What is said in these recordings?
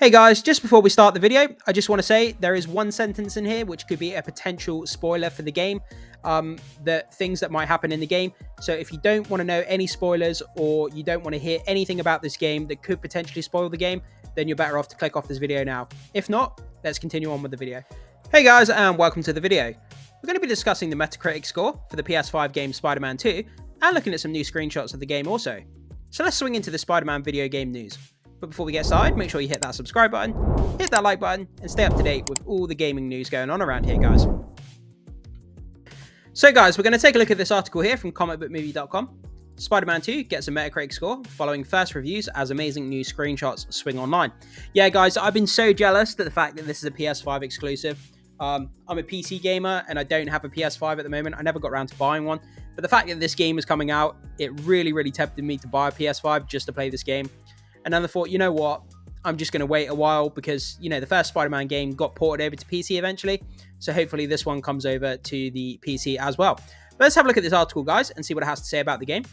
Hey guys, just before we start the video, I just want to say there is one sentence in here which could be a potential spoiler for the game, the things that might happen in the game. So if you don't want to know any spoilers or you don't want to hear anything about this game that could potentially spoil the game, then you're better off to click off this video now. If not, let's continue on with the video. Hey guys, and welcome to the video. We're going to be discussing the Metacritic score for the PS5 game Spider-Man 2 and looking at some new screenshots of the game also. So let's swing into the Spider-Man video game news. But before we get started, make sure you hit that subscribe button, hit that like button, and stay up to date with all the gaming news going on around here, guys. So guys, we're going to take a look at this article here from comicbookmovie.com. Spider-Man 2 gets a Metacritic score following first reviews as amazing new screenshots swing online. Yeah guys, I've been so jealous that the fact that this is a PS5 exclusive. I'm a PC gamer and I don't have a PS5 at the moment. I never got around to buying one. But the fact that this game is coming out, it really tempted me to buy a PS5 just to play this game. And then I thought, you know what, I'm just going to wait a while because, you know, the first Spider-Man game got ported over to PC eventually. So hopefully this one comes over to the PC as well. But let's have a look at this article, guys, and see what it has to say about the game.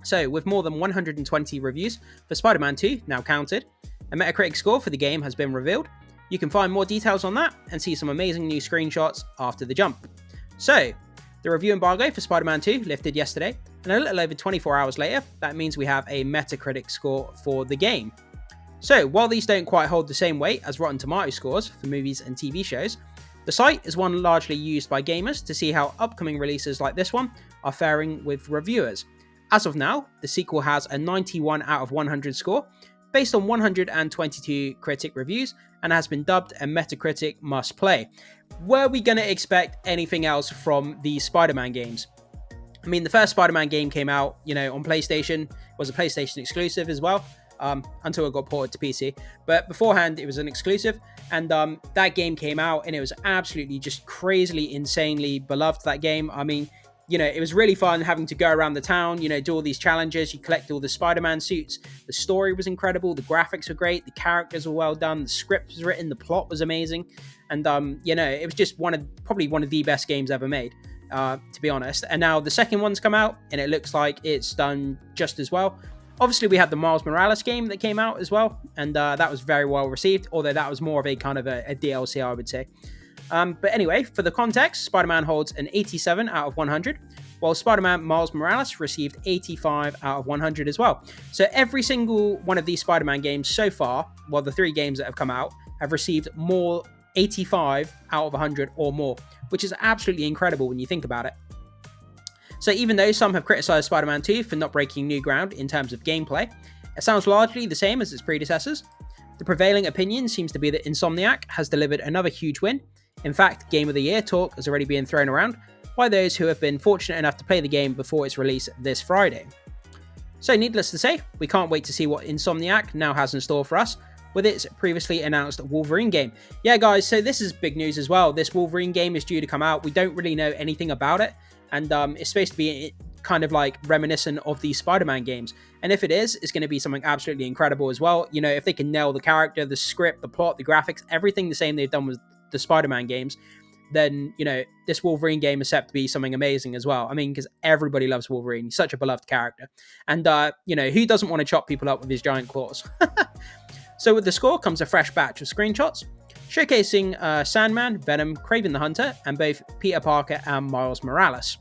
So with more than 120 reviews for Spider-Man 2 now counted, a Metacritic score for the game has been revealed. You can find more details on that and see some amazing new screenshots after the jump. So the review embargo for Spider-Man 2 lifted yesterday, and a little over 24 hours later, that means we have a Metacritic score for the game. So while these don't quite hold the same weight as Rotten Tomatoes scores for movies and TV shows, the site is one largely used by gamers to see how upcoming releases like this one are faring with reviewers. As of now, the sequel has a 91 out of 100 score, based on 122 critic reviews, and has been dubbed a Metacritic must-play. Were we going to expect anything else from the Spider-Man games? I mean, the first Spider-Man game came out, you know, on PlayStation. It was a PlayStation exclusive as well, until it got ported to PC. But beforehand, it was an exclusive, and that game came out, and it was absolutely just crazily, insanely beloved, that game. I mean, you know, it was really fun having to go around the town, you know, do all these challenges. You collect all the Spider-Man suits. The story was incredible. The graphics were great. The characters were well done. The script was written. The plot was amazing. And, you know, it was just probably one of the best games ever made, to be honest. And now the second one's come out and it looks like it's done just as well. Obviously, we had the Miles Morales game that came out as well. And that was very well received, although that was more of a kind of a DLC, I would say. But anyway, for the context, Spider-Man holds an 87 out of 100, while Spider-Man Miles Morales received 85 out of 100 as well. So every single one of these Spider-Man games so far, well, the three games that have come out, have received more 85 out of 100 or more, which is absolutely incredible when you think about it. So even though some have criticized Spider-Man 2 for not breaking new ground in terms of gameplay, it sounds largely the same as its predecessors. The prevailing opinion seems to be that Insomniac has delivered another huge win. In fact, Game of the Year talk has already been thrown around by those who have been fortunate enough to play the game before its release this Friday. So needless to say, we can't wait to see what Insomniac now has in store for us with its previously announced Wolverine game. Yeah guys, so this is big news as well. This Wolverine game is due to come out. We don't really know anything about it, and it's supposed to be kind of like reminiscent of the Spider-Man games. And if it is, it's going to be something absolutely incredible as well. You know, if they can nail the character, the script, the plot, the graphics, everything the same they've done with the Spider-Man games, then, you know, this Wolverine game is set to be something amazing as well. I mean, because everybody loves Wolverine. He's such a beloved character. And, you know, who doesn't want to chop people up with his giant claws? So with the score comes a fresh batch of screenshots showcasing Sandman, Venom, Kraven the Hunter, and both Peter Parker and Miles Morales.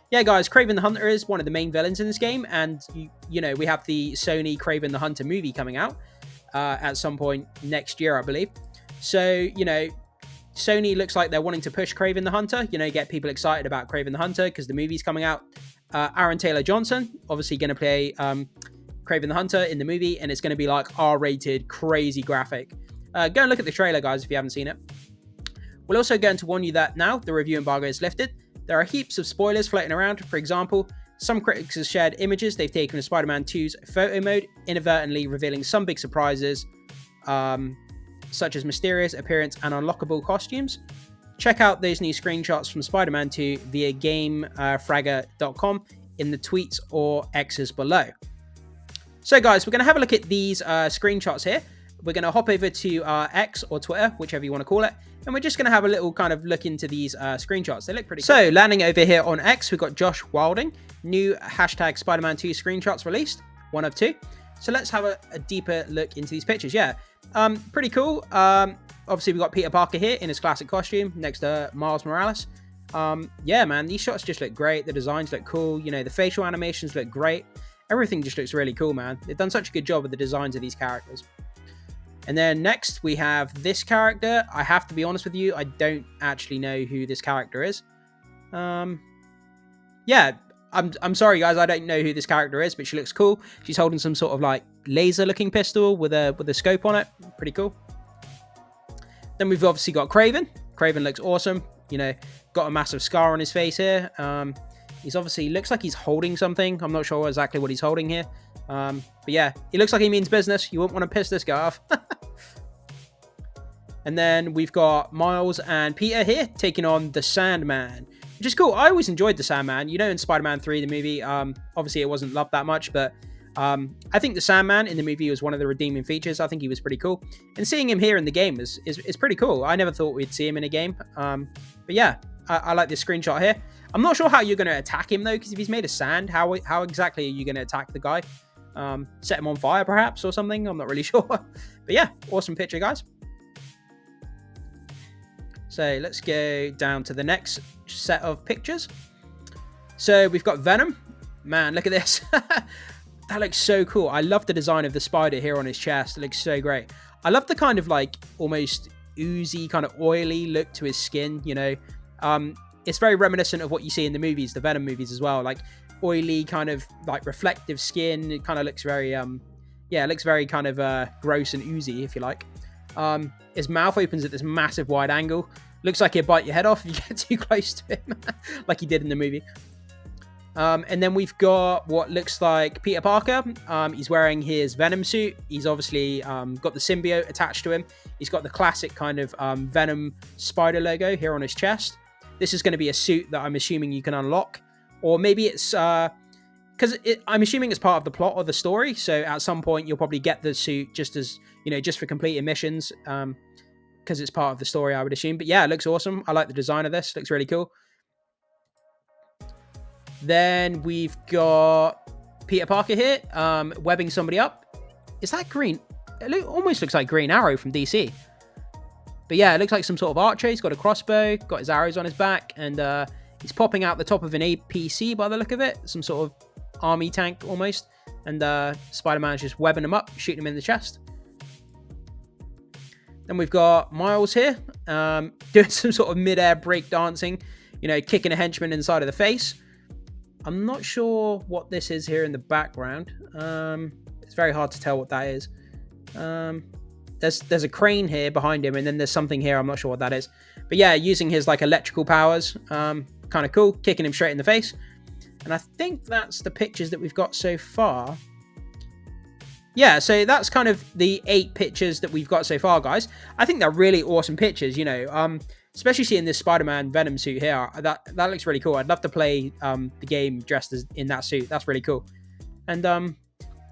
Yeah, guys, Kraven the Hunter is one of the main villains in this game, and, you know, we have the Sony Kraven the Hunter movie coming out at some point next year, I believe. So, you know, Sony looks like they're wanting to push Kraven the Hunter, you know, get people excited about Kraven the Hunter because the movie's coming out. Aaron Taylor Johnson, obviously going to play Kraven the Hunter in the movie, and it's going to be like R-rated, crazy graphic. Go and look at the trailer, guys, if you haven't seen it. We're also going to warn you that now the review embargo is lifted. There are heaps of spoilers floating around. For example, some critics have shared images they've taken of Spider-Man 2's photo mode, inadvertently revealing some big surprises, such as mysterious appearance and unlockable costumes. Check out those new screenshots from Spider-Man 2 via gamefragger.com in the tweets or X's below. So guys, we're going to have a look at these screenshots here. We're going to hop over to X or Twitter, whichever you want to call it, and we're just going to have a little kind of look into these screenshots. They look pretty cool. So landing over here on X, we've got Josh Wilding, new hashtag Spider-Man 2 screenshots released, one of two. So let's have a deeper look into these pictures. Yeah, pretty cool. Obviously, we've got Peter Parker here in his classic costume next to Miles Morales. Yeah, man, these shots just look great. The designs look cool. You know, the facial animations look great. Everything just looks really cool, man. They've done such a good job with the designs of these characters. And then next, we have this character. I have to be honest with you, I don't actually know who this character is. Yeah, I'm sorry, guys, I don't know who this character is, but she looks cool. She's holding some sort of, like, laser-looking pistol with a scope on it. Pretty cool. Then we've obviously got Kraven. Kraven looks awesome. You know, got a massive scar on his face here. He's obviously looks like he's holding something. I'm not sure exactly what he's holding here. But yeah, he looks like he means business. You wouldn't want to piss this guy off. And then we've got Miles and Peter here taking on the Sandman, which is cool. I always enjoyed the Sandman. You know, in Spider-Man 3, the movie, obviously it wasn't loved that much, but I think the Sandman in the movie was one of the redeeming features. I think he was pretty cool. And seeing him here in the game is pretty cool. I never thought we'd see him in a game. But yeah, I like this screenshot here. I'm not sure how you're going to attack him, though, because if he's made of sand, how exactly are you going to attack the guy? Set him on fire, perhaps, or something? I'm not really sure. But yeah, awesome picture, guys. So let's go down to the next set of pictures. So we've got Venom. Man, look at this. That looks so cool. I love the design of the spider here on his chest. It looks so great. I love the kind of like almost oozy, kind of oily look to his skin, you know. It's very reminiscent of what you see in the movies, the Venom movies as well. Like oily, kind of like reflective skin. It kind of looks very, yeah, it looks very kind of gross and oozy, if you like. His mouth opens at this massive wide angle. Looks like he'll bite your head off if you get too close to him, like he did in the movie. And then we've got what looks like Peter Parker. He's wearing his Venom suit. He's obviously got the symbiote attached to him. He's got the classic kind of Venom spider logo here on his chest. This is going to be a suit that I'm assuming you can unlock. Or maybe it's... because I'm assuming it's part of the plot or the story. So at some point, you'll probably get the suit just as, you know, just for completing missions. Because it's part of the story, I would assume. But yeah, it looks awesome. I like the design of this. It looks really cool. Then we've got Peter Parker here, webbing somebody up. Is that green? It almost looks like Green Arrow from DC. But yeah, it looks like some sort of archer. He's got a crossbow, got his arrows on his back, and he's popping out the top of an APC by the look of it. Some sort of army tank almost. And Spider-Man's just webbing him up, shooting him in the chest. Then we've got Miles here, doing some sort of mid-air break dancing, you know, kicking a henchman inside of the face. I'm not sure what this is here in the background. It's very hard to tell what that is. There's a crane here behind him, and then there's something here. I'm not sure what that is. But yeah, using his like electrical powers, kind of cool, kicking him straight in the face. And I think that's the pictures that we've got so far. Yeah, so that's kind of the 8 pictures that we've got so far, guys. I think they're really awesome pictures, you know. Especially seeing this Spider-Man Venom suit here. That looks really cool. I'd love to play the game dressed as in that suit. That's really cool. And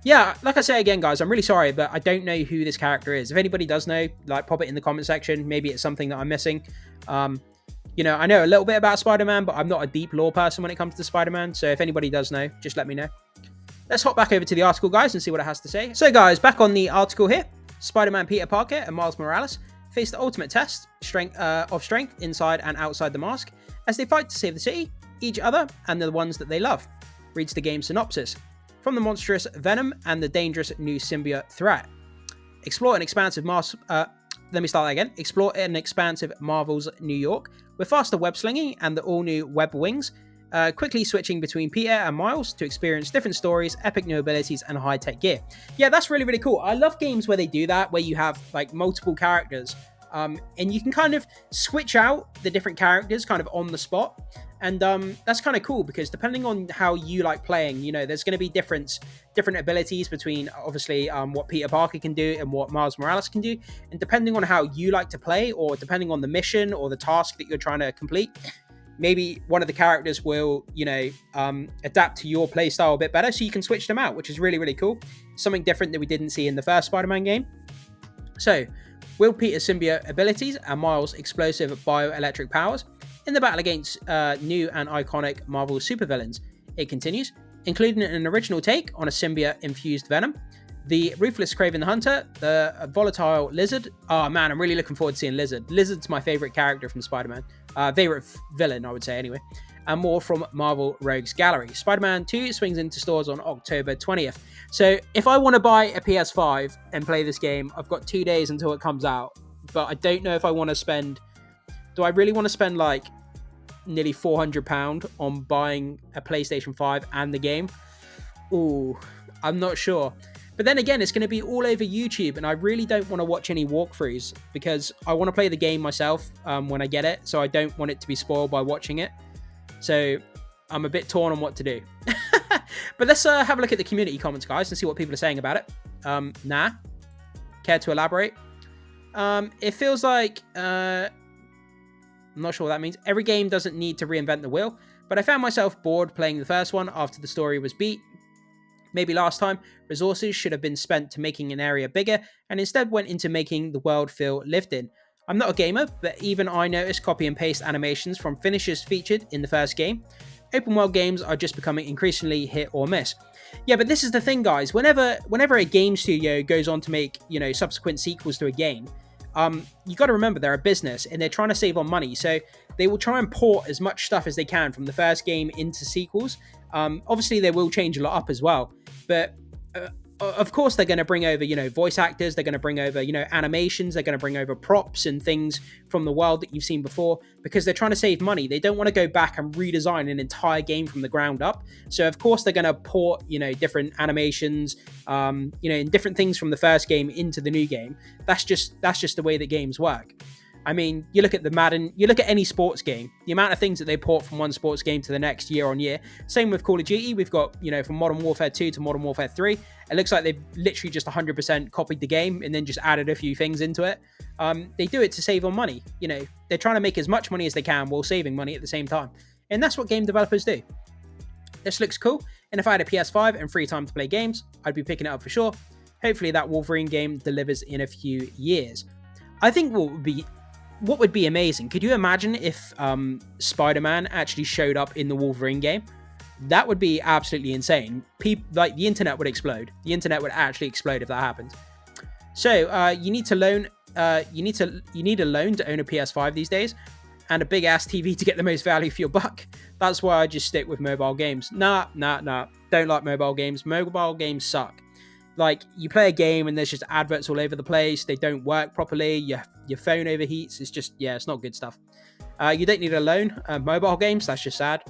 yeah, like I say again, guys, I'm really sorry, but I don't know who this character is. If anybody does know, like, pop it in the comment section. Maybe it's something that I'm missing. You know, I know a little bit about Spider-Man, but I'm not a deep lore person when it comes to Spider-Man. So if anybody does know, just let me know. Let's hop back over to the article, guys, and see what it has to say. So, guys, back on the article here. Spider-Man Peter Parker and Miles Morales face the ultimate test of strength inside and outside the mask as they fight to save the city, each other, and the ones that they love. Reads the game synopsis. From the monstrous Venom and the dangerous new symbiote threat. Explore an expansive Explore an expansive Marvel's New York with faster web slinging and the all-new web wings, quickly switching between Peter and Miles to experience different stories, epic new abilities, and high-tech gear. Yeah, that's really, really cool. I love games where they do that, where you have like multiple characters, and you can kind of switch out the different characters kind of on the spot. And that's kind of cool because depending on how you like playing, you know, there's going to be different abilities between obviously what Peter Parker can do and what Miles Morales can do. And depending on how you like to play, or depending on the mission or the task that you're trying to complete, maybe one of the characters will, you know, adapt to your playstyle a bit better, so you can switch them out, which is really, really cool. Something different that we didn't see in the first Spider-Man game. So, will Peter's symbiote abilities and Miles' explosive bioelectric powers in the battle against new and iconic Marvel supervillains? It continues, including an original take on a symbiote-infused Venom, The Ruthless Craven the Hunter, the Volatile Lizard. Oh man, I'm really looking forward to seeing Lizard. Lizard's my favorite character from Spider-Man. Favorite villain, I would say anyway. And more from Marvel Rogues Gallery. Spider-Man 2 swings into stores on October 20th. So if I want to buy a PS5 and play this game, I've got 2 days until it comes out. But I don't know if I want to spend... Do I really want to spend like nearly £400 on buying a PlayStation 5 and the game? Ooh, I'm not sure. But then again, it's going to be all over YouTube, and I really don't want to watch any walkthroughs because I want to play the game myself when I get it, so I don't want it to be spoiled by watching it. So I'm a bit torn on what to do. But let's have a look at the community comments, guys, and see what people are saying about it. Nah. Care to elaborate? It feels like... I'm not sure what that means. Every game doesn't need to reinvent the wheel, but I found myself bored playing the first one after the story was beat. Maybe last time, resources should have been spent to making an area bigger and instead went into making the world feel lived in. I'm not a gamer, but even I noticed copy and paste animations from finishes featured in the first game. Open world games are just becoming increasingly hit or miss. Yeah, but this is the thing, guys. Whenever a game studio goes on to make, subsequent sequels to a game, you got to remember they're a business and they're trying to save on money. So they will try and port as much stuff as they can from the first game into sequels. Obviously, they will change a lot up as well. But of course, they're going to bring over, voice actors. They're going to bring over, animations. They're going to bring over props and things from the world that you've seen before because they're trying to save money. They don't want to go back and redesign an entire game from the ground up. So, of course, they're going to port, different animations, and different things from the first game into the new game. That's just the way that games work. I mean, you look at the Madden, you look at any sports game, the amount of things that they port from one sports game to the next year on year. Same with Call of Duty. We've got, from Modern Warfare 2 to Modern Warfare 3. It looks like they've literally just 100% copied the game and then just added a few things into it. They do it to save on money. They're trying to make as much money as they can while saving money at the same time. And that's what game developers do. This looks cool. And if I had a PS5 and free time to play games, I'd be picking it up for sure. Hopefully that Wolverine game delivers in a few years. I think what would be amazing, could you imagine if Spider-Man actually showed up in the Wolverine game? That would be absolutely insane. The internet would explode. The internet would actually explode if that happened. So you need a loan to own a PS5 these days, and a big ass TV to get the most value for your buck. That's why I just stick with mobile games. Nah. Don't like mobile games. Mobile games suck. Like, you play a game and there's just adverts all over the place. They don't work properly. Your phone overheats. It's just, it's not good stuff. You don't need a loan. Mobile games, that's just sad.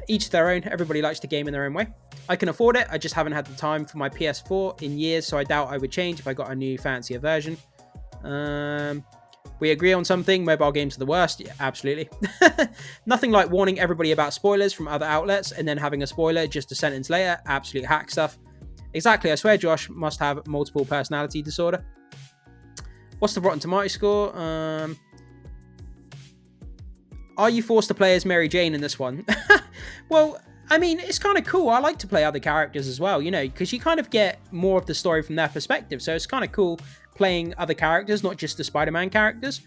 Each their own. Everybody likes to game in their own way. I can afford it. I just haven't had the time for my PS4 in years, so I doubt I would change if I got a new fancier version. We agree on something. Mobile games are the worst. Yeah, absolutely. Nothing like warning everybody about spoilers from other outlets and then having a spoiler just a sentence later. Absolute hack stuff. Exactly, I swear Josh must have multiple personality disorder. What's the Rotten Tomato score? Are you forced to play as Mary Jane in this one? Well, I mean, it's kind of cool. I like to play other characters as well, because you kind of get more of the story from their perspective. So it's kind of cool playing other characters, not just the Spider-Man characters,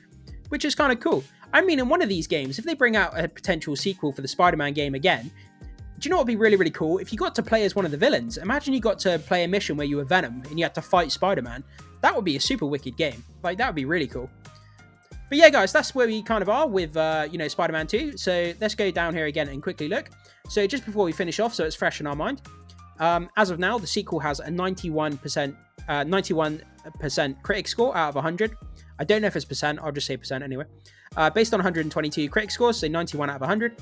which is kind of cool. I mean, in one of these games, if they bring out a potential sequel for the Spider-Man game again, do you know what would be really, really cool? If you got to play as one of the villains, imagine you got to play a mission where you were Venom and you had to fight Spider-Man. That would be a super wicked game. Like, that would be really cool. But yeah, guys, that's where we kind of are with, Spider-Man 2. So let's go down here again and quickly look. So just before we finish off, so it's fresh in our mind. As of now, the sequel has a 91% critic score out of 100. I don't know if it's percent. I'll just say percent anyway. Based on 122 critic scores, so 91 out of 100.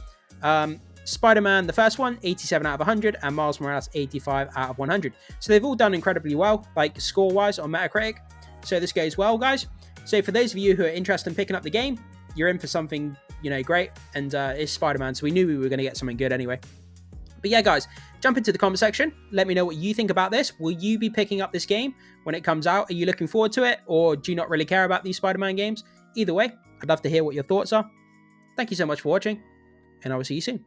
Spider-Man, the first one, 87 out of 100, and Miles Morales, 85 out of 100. So they've all done incredibly well, like score-wise on Metacritic. So this goes well, guys. So for those of you who are interested in picking up the game, you're in for something, great. And it's Spider-Man, so we knew we were going to get something good anyway. But yeah, guys, jump into the comment section. Let me know what you think about this. Will you be picking up this game when it comes out? Are you looking forward to it? Or do you not really care about these Spider-Man games? Either way, I'd love to hear what your thoughts are. Thank you so much for watching, and I will see you soon.